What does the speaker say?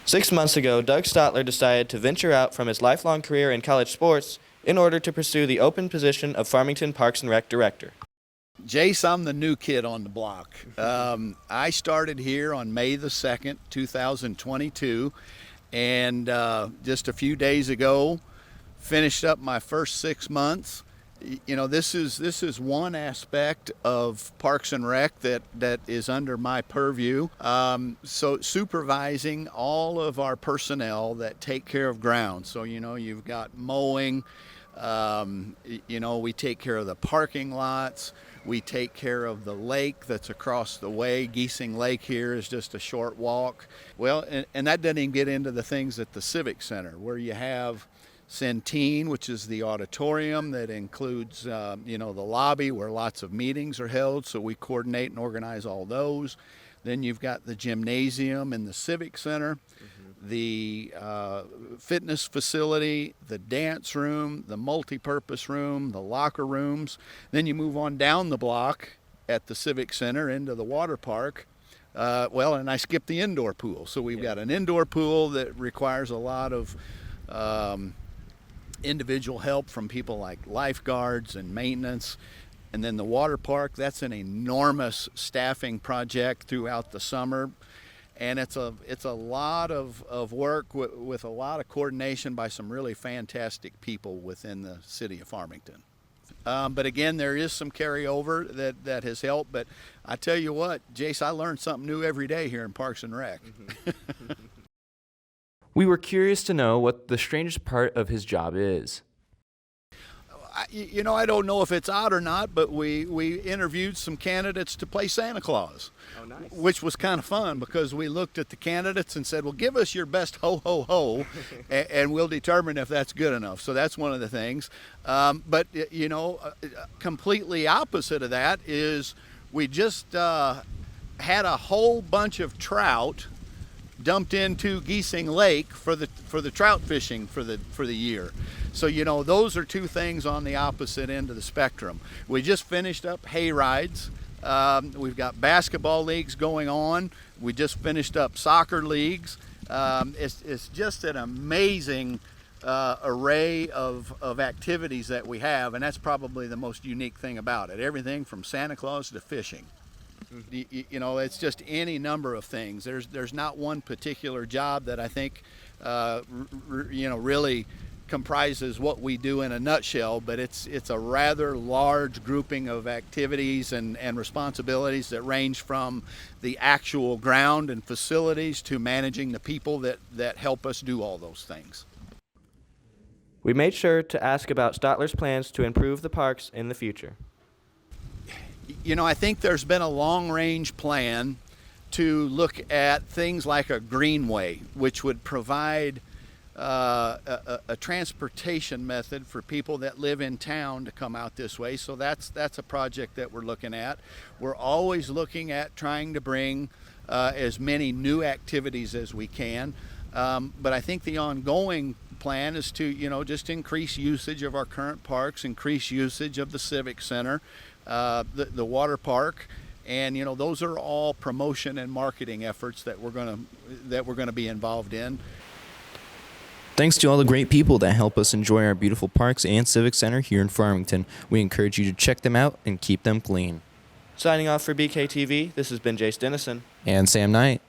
6 months ago, Doug Stotler decided to venture out from his lifelong career in college sports in order to pursue the open position of Farmington Parks and Rec Director. Jace, I'm the new kid on the block. I started here on May the 2nd, 2022, and just a few days ago, finished up my first 6 months. You know, this is one aspect of Parks and Rec that is under my purview. So supervising all of our personnel that take care of grounds. So, you know, you've got mowing, you know, we take care of the parking lots. We take care of the lake that's across the way. Giesing Lake here is just a short walk. Well, and that doesn't even get into the things at the Civic Center, where you have Centene, which is the auditorium that includes, you know, the lobby where lots of meetings are held. So we coordinate and organize all those. Then you've got the gymnasium in the Civic Center, the fitness facility, the dance room, the multi-purpose room, the locker rooms. Then you move on down the block at the Civic Center into the water park. Well, and I skipped the indoor pool. So we've got an indoor pool that requires a lot of individual help from people like lifeguards and maintenance. And then the water park, that's an enormous staffing project throughout the summer. And it's a lot of work with a lot of coordination by some really fantastic people within the city of Farmington. But again, there is some carryover that has helped. But I tell you what, Jace, I learn something new every day here in Parks and Rec. We were curious to know what the strangest part of his job is. You know, I don't know if it's odd or not, but we interviewed some candidates to play Santa Claus. Oh, nice. Which was kind of fun because we looked at the candidates and said, well, give us your best ho, ho, ho, and we'll determine if that's good enough. So that's one of the things. But, you know, completely opposite of that is we just had a whole bunch of trout dumped into Giesing Lake for the trout fishing for the year. So, you know, those are two things on the opposite end of the spectrum. We just finished up hay rides. We've got basketball leagues going on. We just finished up soccer leagues. It's just an amazing array of activities that we have, and that's probably the most unique thing about it. Everything from Santa Claus to fishing. You know, it's just any number of things. There's not one particular job that I think, you know, really comprises what we do in a nutshell, but it's a rather large grouping of activities and responsibilities that range from the actual ground and facilities to managing the people that help us do all those things. We made sure to ask about Stotler's plans to improve the parks in the future. You know, I think there's been a long-range plan to look at things like a greenway, which would provide a transportation method for people that live in town to come out this way. So that's a project that we're looking at. We're always looking at trying to bring as many new activities as we can. But I think the ongoing plan is to, you know, just increase usage of our current parks, increase usage of the Civic Center, the water park, and, you know, those are all promotion and marketing efforts that we're going to be involved in. Thanks to all the great people that help us enjoy our beautiful parks and Civic Center here in Farmington. We encourage you to check them out and keep them clean. Signing off for BKTV, this has been Jace Dennison and Sam Knight.